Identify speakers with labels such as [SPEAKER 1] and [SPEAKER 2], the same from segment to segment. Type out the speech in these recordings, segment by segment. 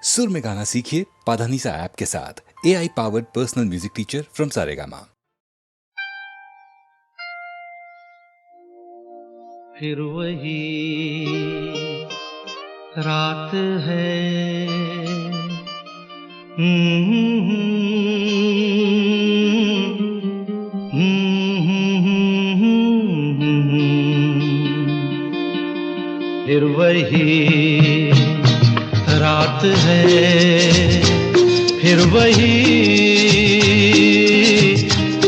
[SPEAKER 1] सुर में गाना सीखिए पाधानीसा ऐप के साथ। AI powered personal music teacher from Saregama.
[SPEAKER 2] फिर वही रात है, फिर वही रात है, फिर वही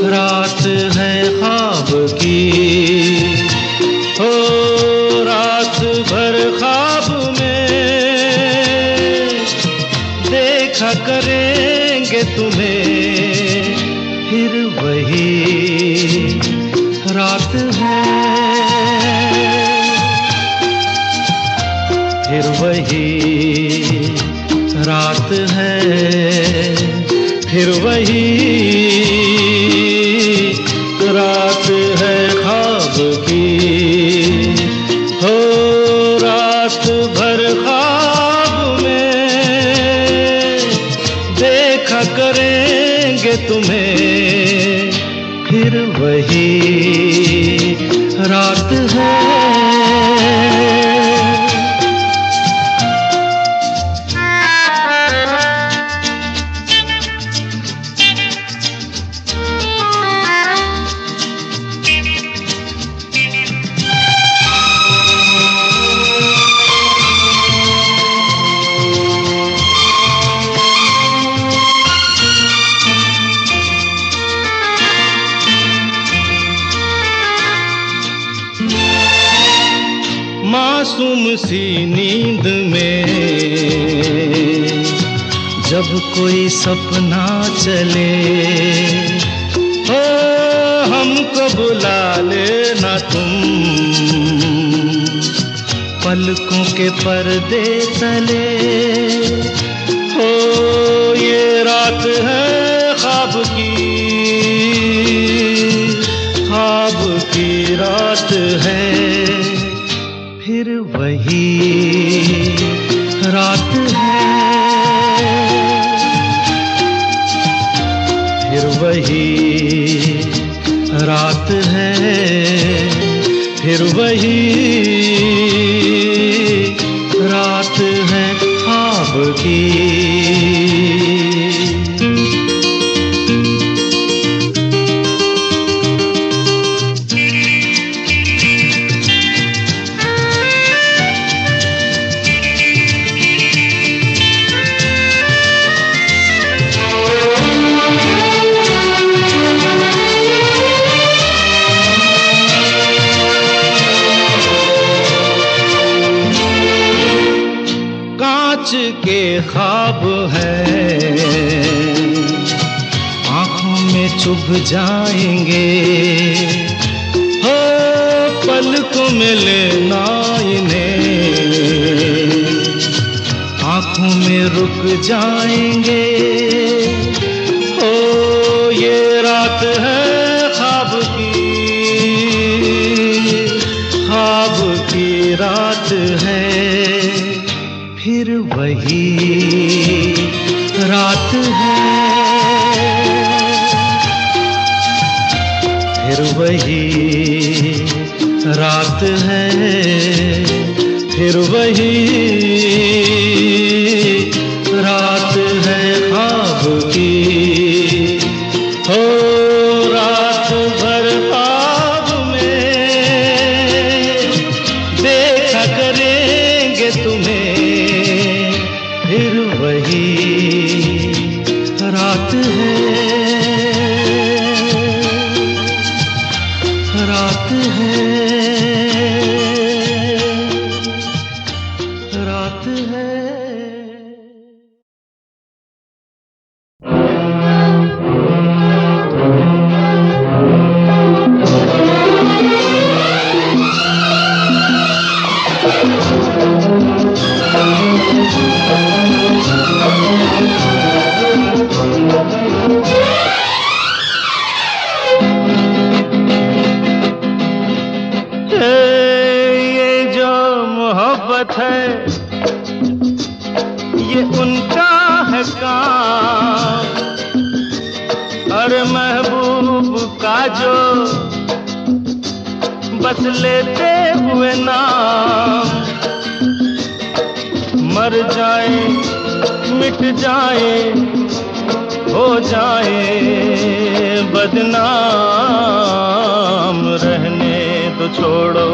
[SPEAKER 2] रात है ख्वाब की। हो रात भर ख्वाब में देखा करेंगे तुम्हें, फिर वही रात है, फिर वही रात है, फिर वही रात है ख्वाब की। हो रात भर ख्वाब में देखा करेंगे तुम्हें, फिर वही रात है। मासूम सी नींद में जब कोई सपना चले, हो हमको बुला लेना तुम पलकों के पर्दे तले। हो ये रात है ख्वाब की रात है, फिर वही रात है, फिर वही रात है, फिर वही रात है ख्वाब की। के ख्वाब है आँखों में चुभ जाएंगे, हो पलकों में लेना इन्हें आँखों में रुक जाएंगे। हो ये रात है ख्वाब की रात है, फिर वही रात है, फिर वही रात है, फिर वही रात है ख्वाब की। हो रात भर ख्वाब में देखा करेंगे तुम्हें, फिर वही रात है, रात है, रात है। उनका है काम। अरे महबूब का जो बस लेते हुए नाम, मर जाए मिट जाए हो जाए बदनाम, रहने दो छोड़ो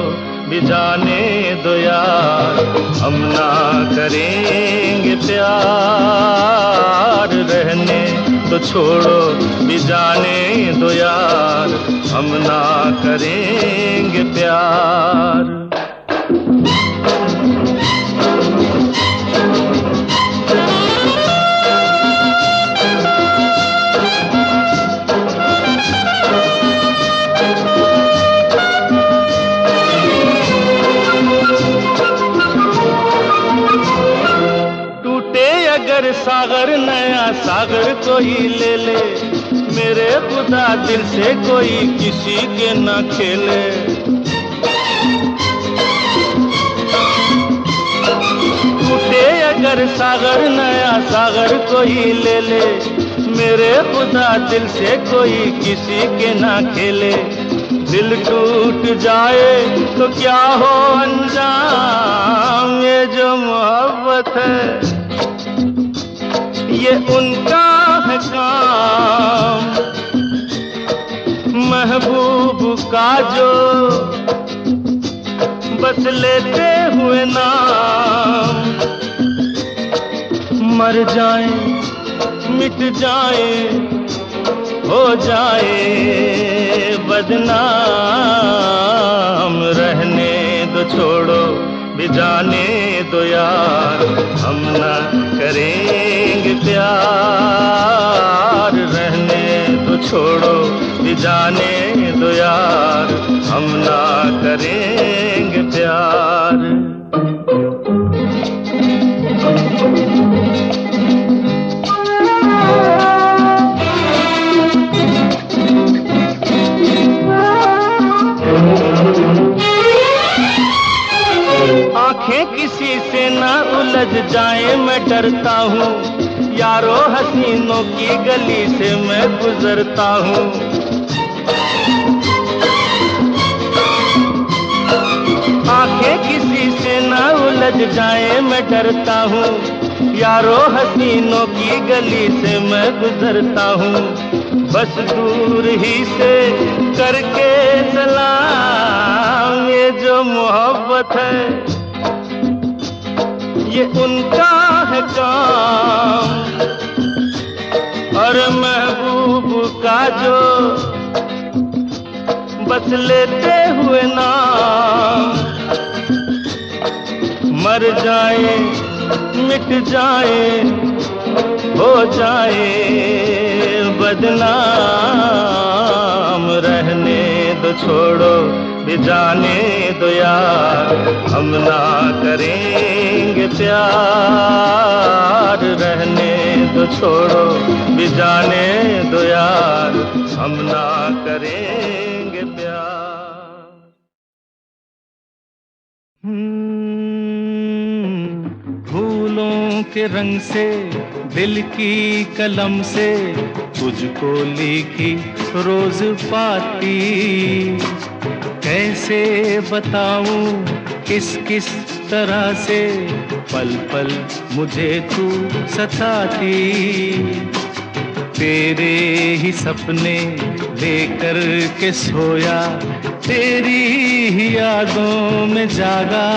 [SPEAKER 2] भी जाने दो यार, हम ना करेंगे प्यार। रहने दो छोड़ो भी जाने दो यार, हम ना करेंगे प्यार। अगर सागर नया सागर कोई ले ले, मेरे खुदा दिल से कोई किसी के न खेले। टूटे अगर सागर नया सागर कोई ले ले, मेरे खुदा दिल से कोई किसी के न खेले। दिल टूट जाए तो क्या हो अंजाम, ये जो मोहब्बत है ये उनका है काम। महबूब का जो बस लेते हुए नाम, मर जाए मिट जाए हो जाए बदनाम। रहने दो छोड़ो भी जाने दो यार, हम ना करेंगे प्यार। रहने दो छोड़ो भी जाने दो यार, हम ना करेंगे प्यार। आंखें किसी से ना उलझ जाए मैं डरता हूँ, यारो हसीनों की गली से मैं गुजरता हूँ। आंखें किसी से ना उलझ जाए मैं डरता हूँ, यारो हसीनों की गली से मैं गुजरता हूँ। बस दूर ही से करके सलाम, ये जो मोहब्बत है ये उनका है काम। और महबूब का जो बस लेते हुए नाम, मर जाए मिट जाए हो जाए बदनाम। रहने दो छोड़ो भी जाने दो यार, हम ना करेंगे प्यार। रहने दो छोड़ो भी जाने दो यार, हम ना करेंगे प्यार। फूलों के रंग से दिल की कलम से तुझको लिखी रोज पाती, कैसे बताऊं किस किस तरह से पल पल मुझे तू सताती। तेरे ही सपने लेकर के सोया, तेरी ही यादों में जागा,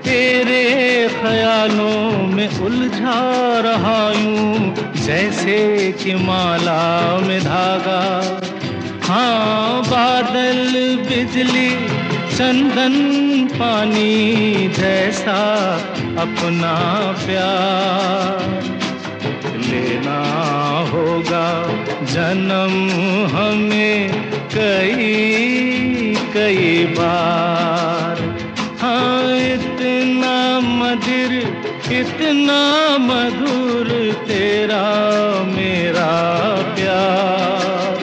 [SPEAKER 2] तेरे ख्यालों में उलझा रहा यूं जैसे कि माला में धागा। हाँ बादल बिजली चंदन पानी जैसा अपना प्यार लेना होगा जन्म हमें कई कई बार। हाँ इतना मधुर इतना मधुर तेरा मेरा प्यार,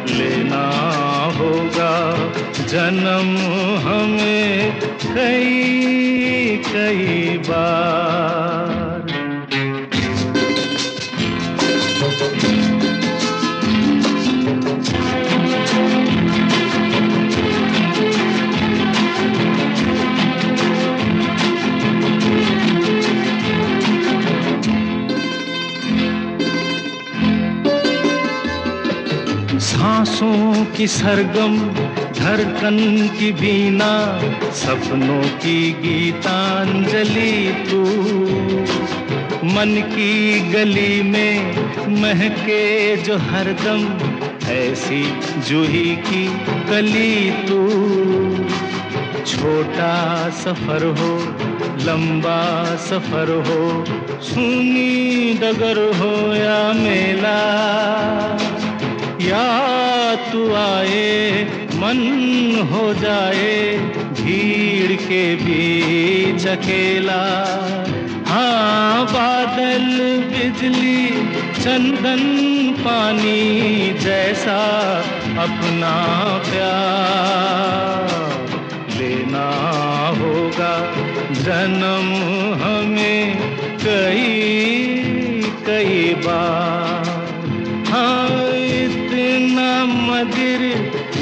[SPEAKER 2] लेना होगा जन्म हमें कई कई बार। की सरगम धड़कन की बीना, सपनों की गीतांजलि तू। मन की गली में महके जो हरदम, ऐसी जूही की कली तू। छोटा सफर हो लंबा सफर हो, सूनी डगर हो या मेला, या तू आए मन हो जाए भीड़ के बीच अकेला। हाँ, बादल बिजली चंदन पानी जैसा अपना प्यार लेना होगा जन्म हमें कई कई बार। हाँ, इतना मधुर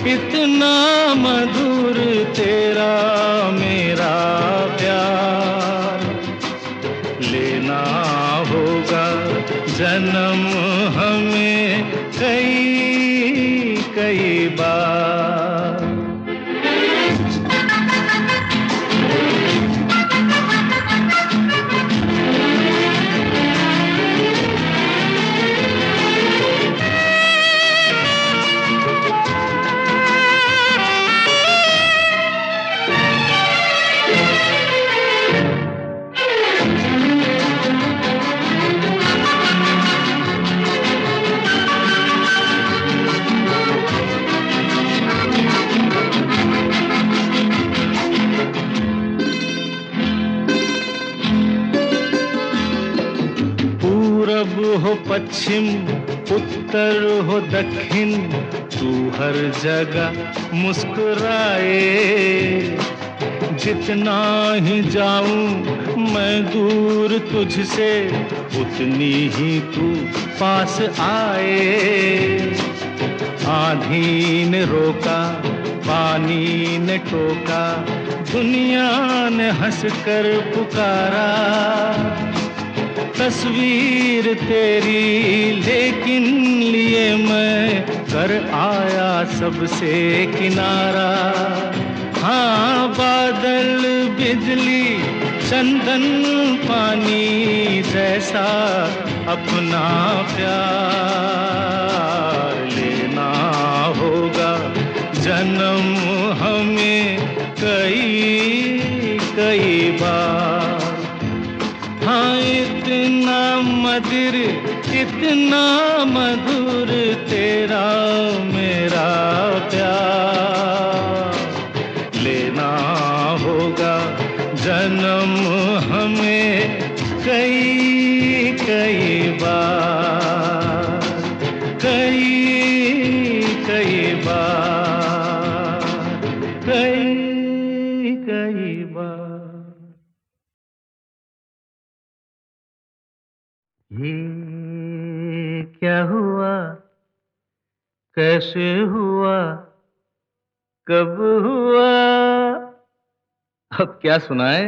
[SPEAKER 2] इतना मधुर तेरा मेरा प्यार, लेना होगा जन्म हमें कई कई बार। पूरब हो पश्चिम उत्तर हो दक्षिण, तू हर जगह मुस्कुराए। जितना ही जाऊं मैं दूर तुझसे, उतनी ही तू पास आए। आंधी ने रोका पानी ने टोका, दुनिया ने हंसकर पुकारा। तस्वीर तेरी लेकिन लिए मैं कर आया सबसे किनारा। हाँ, बादल बिजली चंदन पानी जैसा अपना प्यार लेना होगा जन्म हमें कई कई बार। हाँ, इतना मधुर तेरा मेरा प्यार, लेना होगा जन्म हमें कई कई बार, कई कई बार, कई कई बार। ये क्या हुआ, कैसे हुआ, कब हुआ, अब क्या सुनाए।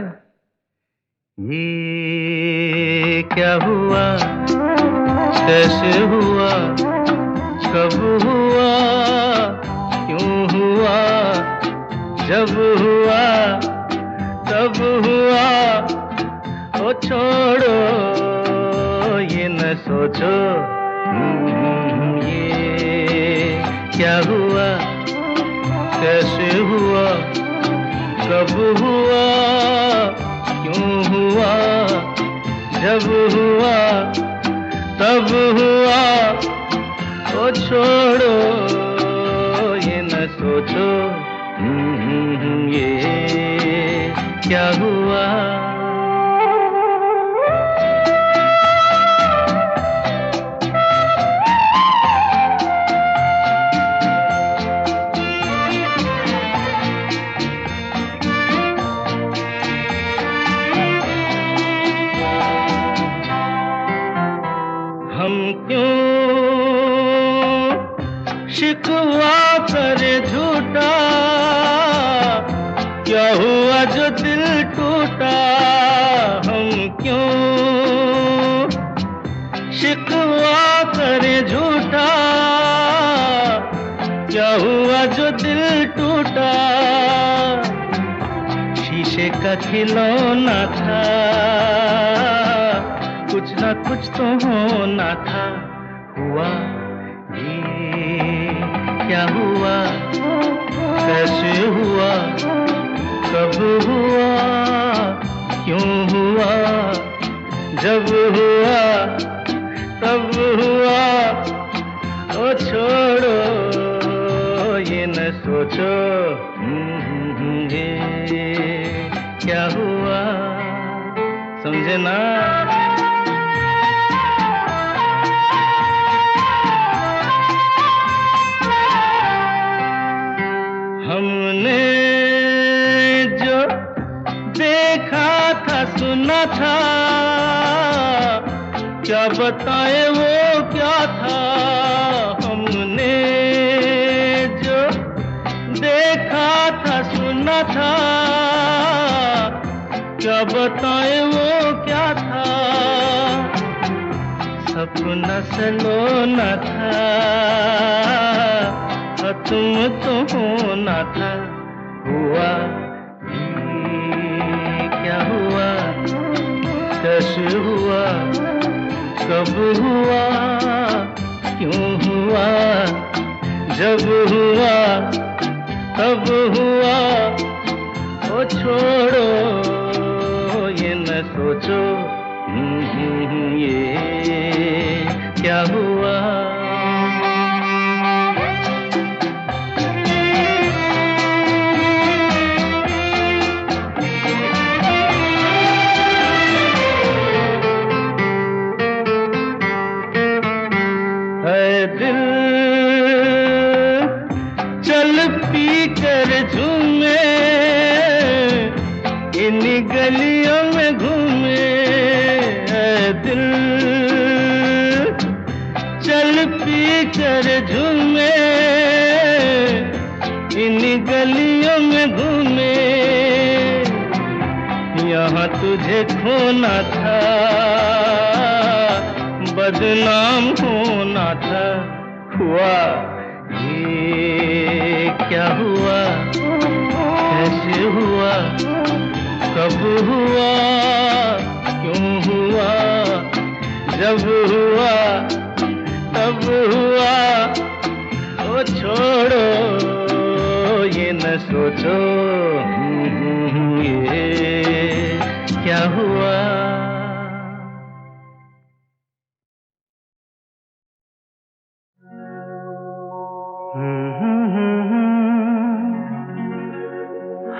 [SPEAKER 2] ये क्या हुआ, कैसे हुआ, कब हुआ, क्यों हुआ, जब हुआ तब हुआ। ओ छोड़ो ये न सोचो, ये क्या हुआ, कैसे हुआ, कब हुआ, क्यों हुआ, जब हुआ तब हुआ। ओ छोड़ो ये न सोचो, ये क्या हुआ। हम क्यों शिकवा करे झूठा, क्या हुआ जो दिल टूटा। हम क्यों शिकवा करे झूठा, क्या हुआ मेरा खिलौना था, कुछ ना कुछ तो होना था। हुआ ये क्या हुआ, कैसे हुआ, कब हुआ, क्यों हुआ, जब हुआ तब हुआ। ओ छोड़ो ये न सोचो ये क्या हुआ, समझे ना। हमने जो देखा था सुना था, क्या बताए वो क्या था। हमने जो देखा था सुना था, क्या बताए वो क्या था। सपना सलोना था, तुम तो होना था। हुआ ये क्या हुआ, कैसे हुआ, कब हुआ, क्यों हुआ, जब हुआ तब हुआ। ओ छोड़ो ये न सोचो ये क्या हुआ। दिल चल पी कर झूमे, इन गलियों में घूमे। दिल चल पी कर झूमे, इन गलियों में घूमे। यहाँ तुझे खोना था, बदनाम होना था। हुआ ये क्या हुआ, कैसे हुआ, कब हुआ, क्यों हुआ, जब हुआ तब हुआ। ओ छोड़ो ये न सोचो ये क्या हुआ।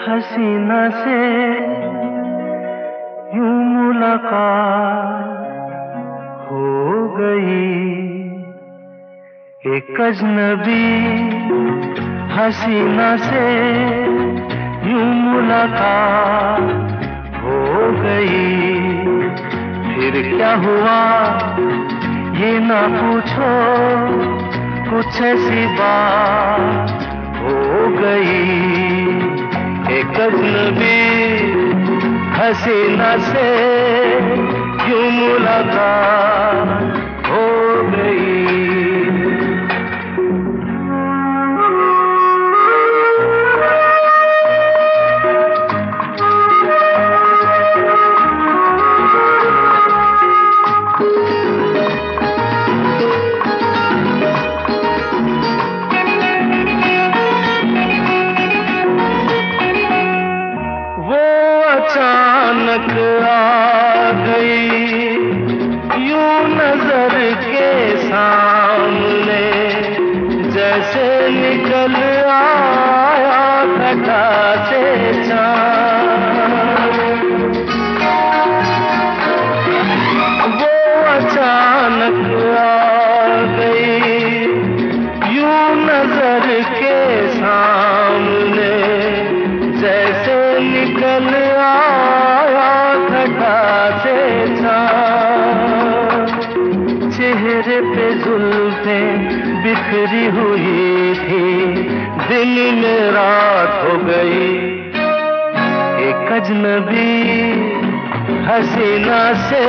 [SPEAKER 2] हसीना से यूं मुलाकात हो गई, एक अजनबी हसीना से यूं मुलाकात हो गई। फिर क्या हुआ ये ना पूछो, कुछ ऐसी बात हो गई। एक अजनबी हसीना से यूं मुलाकात हो गई। अचानक आ गई यूं नजर के सामने, जैसे निकल आया घटा से चाँद। वो अचानक आ गई यूं नजर के सामने, जैसे निकल आया घटा से चाँद। चेहरे पे जुल्फें बिखरी हुई थी, दिन में रात हो गई। एक अजनबी हसीना से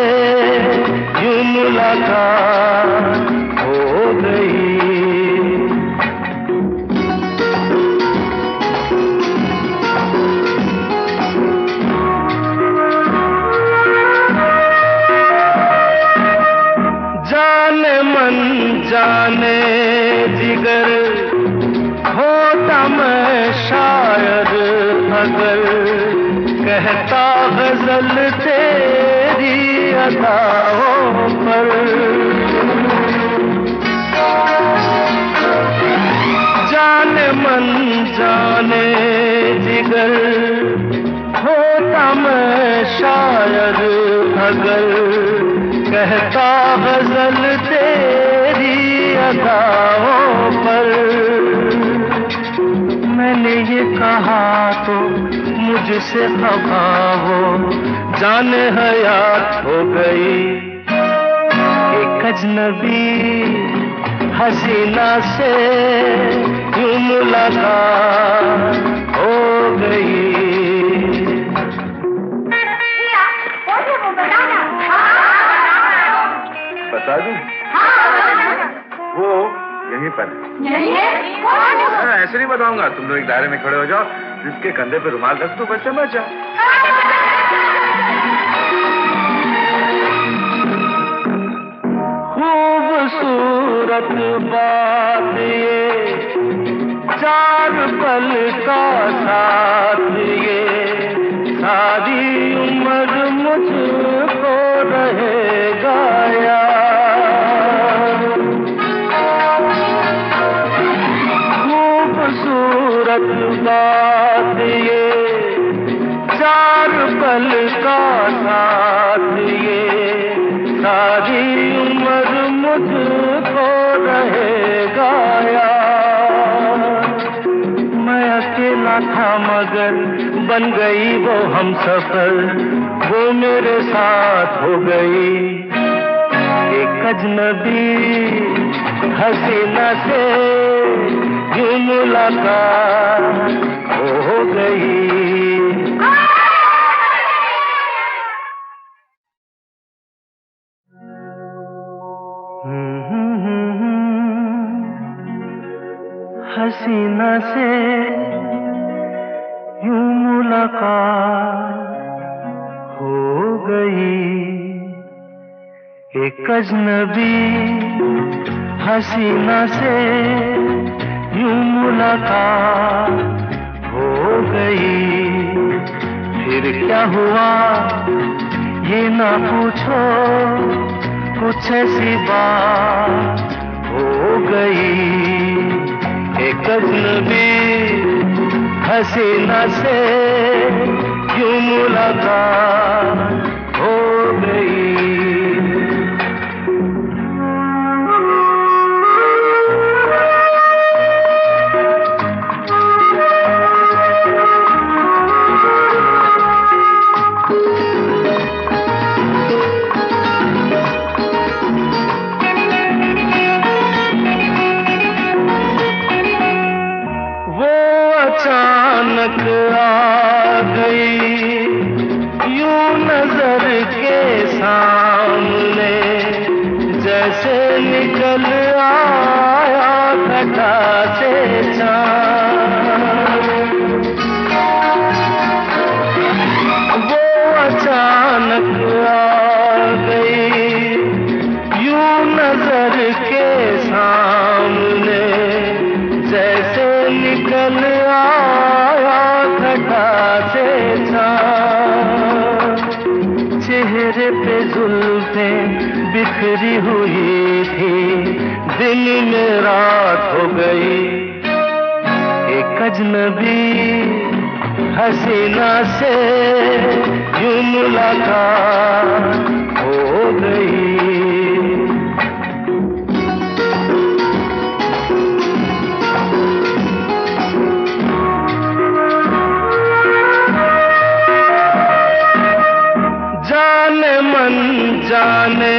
[SPEAKER 2] यूं मुलाकात हो गई। कहता गजल तेरी अदाओं पर। जाने मन जाने जिगर होता मैं शायर अगर कहता गजल तेरी अदाओं पर। मैंने ये कहा तो मुझसे खफा हो जाने हयात हो गई। एक अजनबी हसीना से यूं मुलाकात हो गई।
[SPEAKER 3] बता दूं? वो यहीं पर है। ऐसे नहीं बताऊंगा, तुम लोग एक दायरे में खड़े हो जाओ, जिसके कंधे पे रुमाल रख दो, बस समझ जाओ।
[SPEAKER 2] खूबसूरत बात ये चार पल का साथ ये सारी उम्र मुझको रहेगा यार। खूबसूरत बात ये चार पल का साथ ये सारी उम्र मुझको रहेगा यार। मैं अकेला था मगर बन गई वो हमसफर, वो मेरे साथ हो गई। एक अजनबी हसीना से यूं मुलाकात हो गई। हसीना से यूं मुलाकात हो गई। एक अजनबी हसीना से यूं मुलाकात हो गई। फिर क्या हुआ ये ना पूछो, कुछ ऐसी बात हो गई। एक अजनबी हसीना से यूं मुलाकात हो गई। अचानक आ गई यूं नजर के सामने, जैसे निकल आया घटा से चाँद। वो अचानक आ गई यूं नजर के सामने, जैसे निकल आया घटा से चाँद। चेहरे पे जुल्फें बिखरी हुई थी, दिन में रात हो गई। एक अजनबी हसीना से यूं मुलाकात हो गई। जाने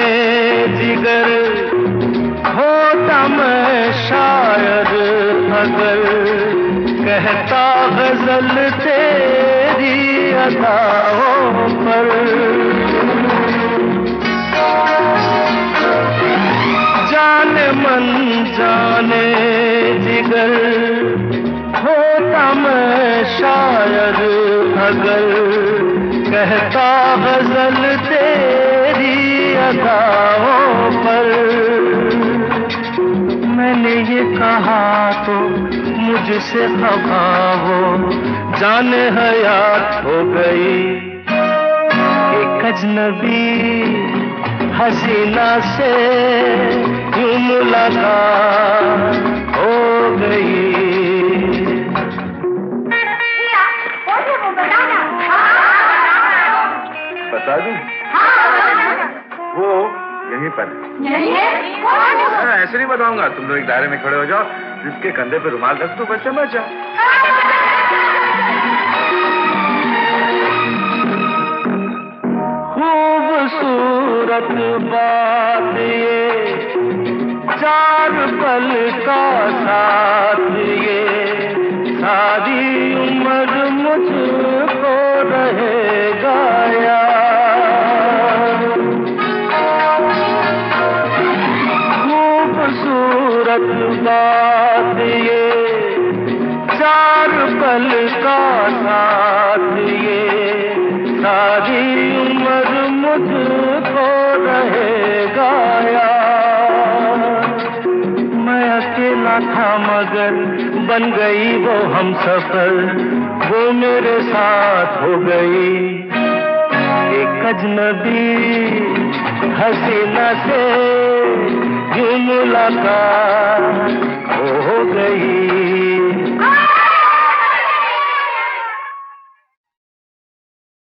[SPEAKER 2] जिगर होता मैं शायर अगर कहता गजल तेरी अदाओं पर। जाने मन जाने जिगर होता मैं शायर अगर कहता गजल तेरी अदाओं पर। मैंने ये कहा तो मुझसे खफा हो जाने हयात हो गई। एक अजनबी हसीना से यूं मुलाकात हो गई।
[SPEAKER 3] बता दूं? वो यहीं पर ऐसे नहीं बताऊंगा, तुम लोग एक दायरे में खड़े हो जाओ, जिसके कंधे पे रुमाल रख दो, बस समझ जाओ।
[SPEAKER 2] खूबसूरत बात ये, चार पल का साथ ये, सारी उम्र मुझको रहेगा याद। खूबसूरत बात ये, चार पल का साथ ये, सारी उम्र मुझको रहेगा याद। मैं अकेला था मगर बन गई वो हमसफर, वो मेरे साथ हो गई। एक अजनबी हसीना से यूं मुलाकात हो